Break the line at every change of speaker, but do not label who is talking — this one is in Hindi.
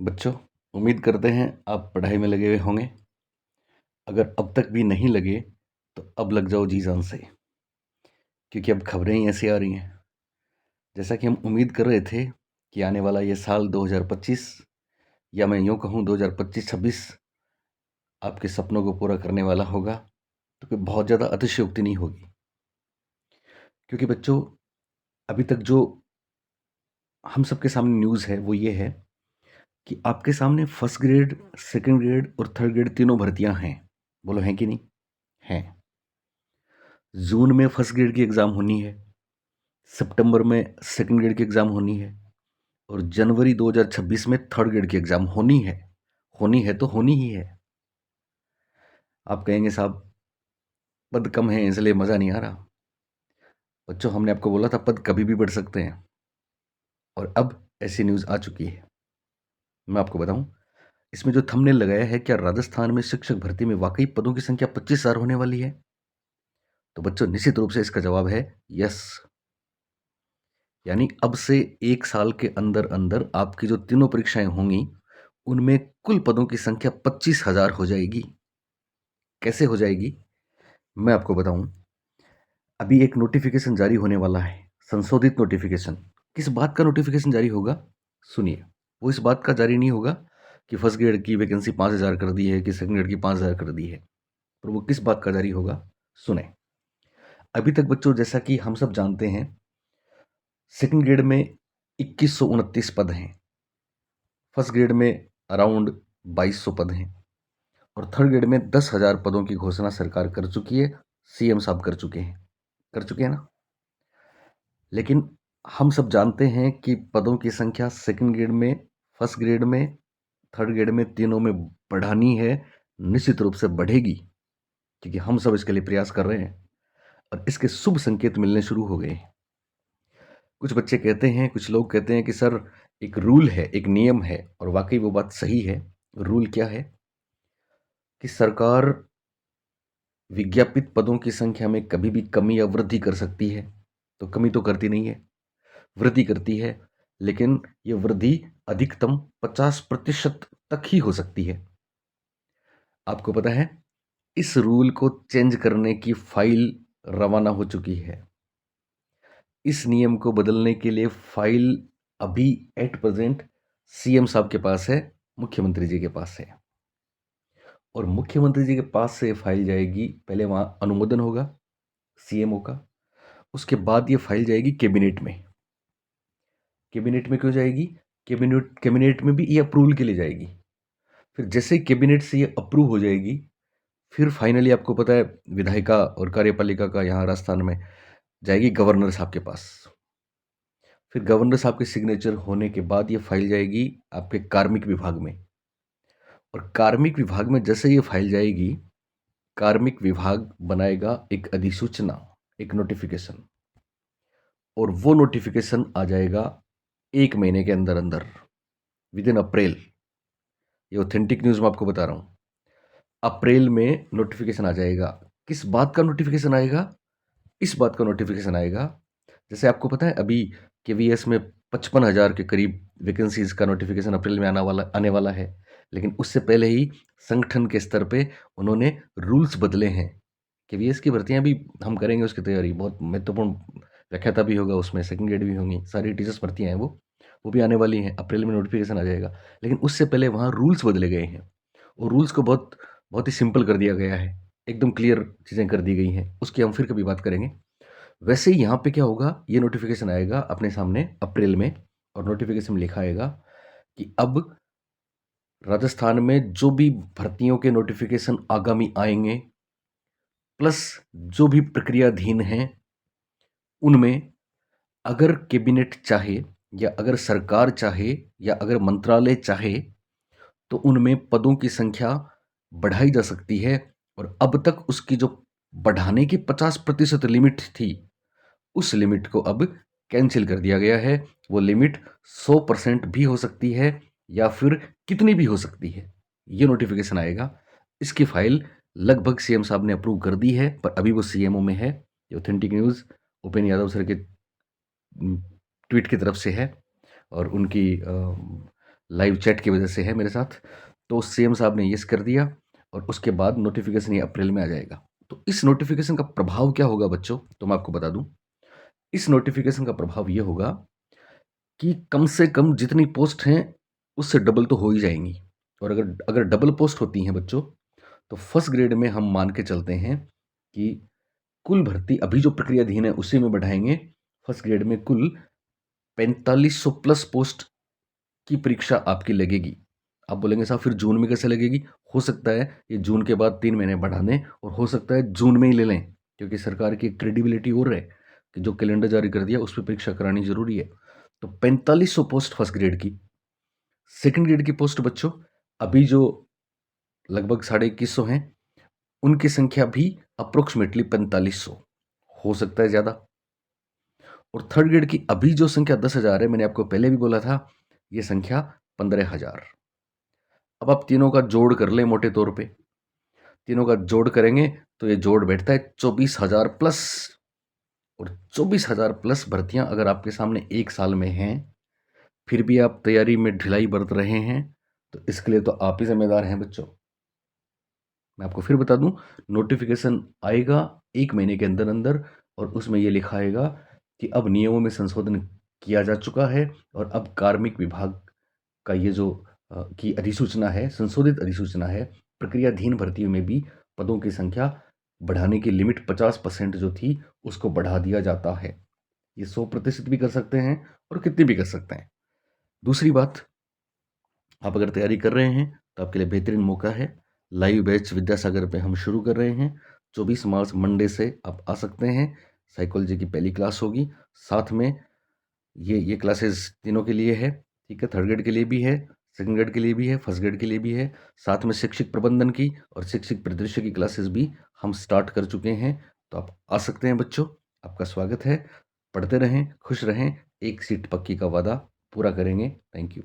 बच्चों, उम्मीद करते हैं आप पढ़ाई में लगे हुए होंगे। अगर अब तक भी नहीं लगे तो अब लग जाओ जी जान से, क्योंकि अब खबरें ही ऐसी आ रही हैं। जैसा कि हम उम्मीद कर रहे थे कि आने वाला ये साल 2025, या मैं यूँ कहूँ 2025-26 आपके सपनों को पूरा करने वाला होगा, तो कोई बहुत ज़्यादा अतिशयोक्ति नहीं होगी। क्योंकि बच्चों, अभी तक जो हम सबके सामने न्यूज़ है वो ये है कि आपके सामने फर्स्ट ग्रेड, सेकंड ग्रेड और थर्ड ग्रेड तीनों भर्तियां हैं। बोलो हैं कि नहीं? हैं। जून में फर्स्ट ग्रेड की एग्ज़ाम होनी है, सितंबर में सेकंड ग्रेड की एग्ज़ाम होनी है, और जनवरी 2026 में थर्ड ग्रेड की एग्ज़ाम होनी है। होनी है तो होनी ही है। आप कहेंगे साहब पद कम है इसलिए मज़ा नहीं आ रहा। बच्चों, हमने आपको बोला था पद कभी भी बढ़ सकते हैं, और अब ऐसी न्यूज़ आ चुकी है। मैं आपको बताऊं, इसमें जो थंबनेल लगाया है, क्या राजस्थान में शिक्षक भर्ती में वाकई पदों की संख्या 25,000 होने वाली है? तो बच्चों, निश्चित रूप से इसका जवाब है यस। यानी अब से 1 साल के अंदर अंदर आपकी जो तीनों परीक्षाएं होंगी, उनमें कुल पदों की संख्या 25,000 हो जाएगी। कैसे हो जाएगी, मैं आपको बताऊं। अभी एक नोटिफिकेशन जारी होने वाला है, संशोधित नोटिफिकेशन। किस बात का नोटिफिकेशन जारी होगा? सुनिए। वो इस बात का जारी नहीं होगा कि फर्स्ट ग्रेड की वैकेंसी 5,000 कर दी है, कि सेकंड ग्रेड की 5,000 कर दी है, पर वो किस बात का जारी होगा, सुने। अभी तक बच्चों, जैसा कि हम सब जानते हैं, सेकंड ग्रेड में 2129 पद हैं, फर्स्ट ग्रेड में अराउंड 2200 पद हैं, और थर्ड ग्रेड में 10,000 पदों की घोषणा सरकार कर चुकी है। सीएम साहब कर चुके हैं ना। लेकिन हम सब जानते हैं कि पदों की संख्या सेकंड ग्रेड में, फर्स्ट ग्रेड में, थर्ड ग्रेड में, तीनों में बढ़ानी है। निश्चित रूप से बढ़ेगी, क्योंकि हम सब इसके लिए प्रयास कर रहे हैं, और इसके शुभ संकेत मिलने शुरू हो गए हैं। कुछ बच्चे कहते हैं, कुछ लोग कहते हैं कि सर एक रूल है, एक नियम है, और वाकई वो बात सही है। रूल क्या है कि सरकार विज्ञापित पदों की संख्या में कभी भी कमी या वृद्धि कर सकती है। तो कमी तो करती नहीं है, वृद्धि करती है, लेकिन ये वृद्धि अधिकतम 50% तक ही हो सकती है। आपको पता है, इस रूल को चेंज करने की फाइल रवाना हो चुकी है। इस नियम को बदलने के लिए फाइल अभी एट प्रेजेंट सीएम साहब के पास है, मुख्यमंत्री जी के पास है, और मुख्यमंत्री जी के पास से फाइल जाएगी। पहले वहां अनुमोदन होगा सीएमओ का, उसके बाद ये फाइल जाएगी कैबिनेट में। कैबिनेट में क्यों जाएगी? कैबिनेट में भी ये अप्रूवल के लिए जाएगी। फिर जैसे ही कैबिनेट से ये अप्रूव हो जाएगी, फिर फाइनली आपको पता है विधायिका और कार्यपालिका का यहाँ राजस्थान में जाएगी गवर्नर साहब के पास। फिर गवर्नर साहब के सिग्नेचर होने के बाद ये फाइल जाएगी आपके कार्मिक विभाग में, और कार्मिक विभाग में जैसे ये फाइल जाएगी, कार्मिक विभाग बनाएगा एक अधिसूचना, एक नोटिफिकेशन, और वो नोटिफिकेशन आ जाएगा 1 महीने के अंदर अंदर, विद इन अप्रैल। ये ऑथेंटिक न्यूज़ मैं आपको बता रहा हूँ। अप्रैल में नोटिफिकेशन आ जाएगा। किस बात का नोटिफिकेशन आएगा? इस बात का नोटिफिकेशन आएगा, जैसे आपको पता है अभी केवीएस में 55,000 के करीब वैकेंसीज का नोटिफिकेशन अप्रैल में आने वाला है। लेकिन उससे पहले ही संगठन के स्तर पे उन्होंने रूल्स बदले हैं। केवीएस की भर्तियां भी हम करेंगे, उसकी तैयारी बहुत महत्वपूर्ण, व्याख्याता भी होगा उसमें, सेकंड ग्रेड भी होंगी, सारी टीचर्स भर्तियां हैं वो भी आने वाली हैं। अप्रैल में नोटिफिकेशन आ जाएगा, लेकिन उससे पहले वहाँ रूल्स बदले गए हैं, और रूल्स को बहुत बहुत ही सिंपल कर दिया गया है, एकदम क्लियर चीज़ें कर दी गई हैं। उसकी हम फिर कभी बात करेंगे। वैसे ही यहाँ पे क्या होगा, ये नोटिफिकेशन आएगा अपने सामने अप्रैल में, और नोटिफिकेशन में लिखा आएगा कि अब राजस्थान में जो भी भर्तियों के नोटिफिकेशन आगामी आएंगे, प्लस जो भी प्रक्रियाधीन हैं, उनमें अगर कैबिनेट चाहे, या अगर सरकार चाहे, या अगर मंत्रालय चाहे, तो उनमें पदों की संख्या बढ़ाई जा सकती है। और अब तक उसकी जो बढ़ाने की 50% लिमिट थी, उस लिमिट को अब कैंसिल कर दिया गया है। वो लिमिट 100% भी हो सकती है, या फिर कितनी भी हो सकती है। ये नोटिफिकेशन आएगा। इसकी फाइल लगभग सीएम साहब ने अप्रूव कर दी है, पर अभी वो सीएमओ में है। ये authentic news Upendra Yadav sir के ट्वीट की तरफ से है, और उनकी लाइव चैट की वजह से है मेरे साथ। तो सीएम साहब ने यस कर दिया और उसके बाद नोटिफिकेशन ये अप्रैल में आ जाएगा। तो इस नोटिफिकेशन का प्रभाव क्या होगा बच्चों, तो मैं आपको बता दूं। इस नोटिफिकेशन का प्रभाव ये होगा कि कम से कम जितनी पोस्ट हैं उससे डबल तो हो ही जाएंगी। और अगर अगर डबल पोस्ट होती हैं बच्चों, तो फर्स्ट ग्रेड में हम मान के चलते हैं कि कुल भर्ती अभी जो प्रक्रियाधीन है उसी में बढ़ाएंगे। फर्स्ट ग्रेड में कुल 4500 प्लस पोस्ट की परीक्षा आपकी लगेगी। आप बोलेंगे साहब फिर जून में कैसे लगेगी? हो सकता है ये जून के बाद 3 महीने बढ़ा दें और हो सकता है जून में ही ले लें, क्योंकि सरकार की क्रेडिबिलिटी और है कि जो कैलेंडर जारी कर दिया उस पर परीक्षा करानी जरूरी है। तो 4500 पोस्ट फर्स्ट ग्रेड की। सेकंड ग्रेड की पोस्ट बच्चों अभी जो लगभग 2150 हैं, उनकी संख्या भी अप्रोक्सीमेटली 4500, हो सकता है ज़्यादा। और थर्ड ग्रेड की अभी जो संख्या 10,000 है, मैंने आपको पहले भी बोला था, ये संख्या 15,000। अब आप तीनों का जोड़ कर लें मोटे तौर पे, तीनों का जोड़ करेंगे तो ये जोड़ बैठता है 24,000 प्लस। और 24,000 प्लस भर्तियां अगर आपके सामने एक साल में हैं, फिर भी आप तैयारी में ढिलाई बरत रहे हैं, तो इसके लिए तो आप ही जिम्मेदार हैं बच्चों। मैं आपको फिर बता दूं, नोटिफिकेशन आएगा 1 महीने के अंदर अंदर और उसमें यह लिखा आएगा कि अब नियमों में संशोधन किया जा चुका है और अब कार्मिक विभाग का ये जो की अधिसूचना है, संशोधित अधिसूचना है, प्रक्रियाधीन भर्तियों में भी पदों की संख्या बढ़ाने की लिमिट 50% जो थी उसको बढ़ा दिया जाता है। ये 100% भी कर सकते हैं और कितनी भी कर सकते हैं। दूसरी बात, आप अगर तैयारी कर रहे हैं तो आपके लिए बेहतरीन मौका है। लाइव बैच विद्यासागर पे हम शुरू कर रहे हैं 24 मार्च मंडे से आप आ सकते हैं। साइकोलॉजी की पहली क्लास होगी, साथ में ये क्लासेस तीनों के लिए है, ठीक है। थर्ड ग्रेड के लिए भी है, सेकंड ग्रेड के लिए भी है, फर्स्ट ग्रेड के लिए भी है। साथ में शिक्षक प्रबंधन की और शिक्षक परिदृश्य की क्लासेस भी हम स्टार्ट कर चुके हैं। तो आप आ सकते हैं बच्चों, आपका स्वागत है। पढ़ते रहें, खुश रहें, एक सीट पक्की का वादा पूरा करेंगे। Thank you.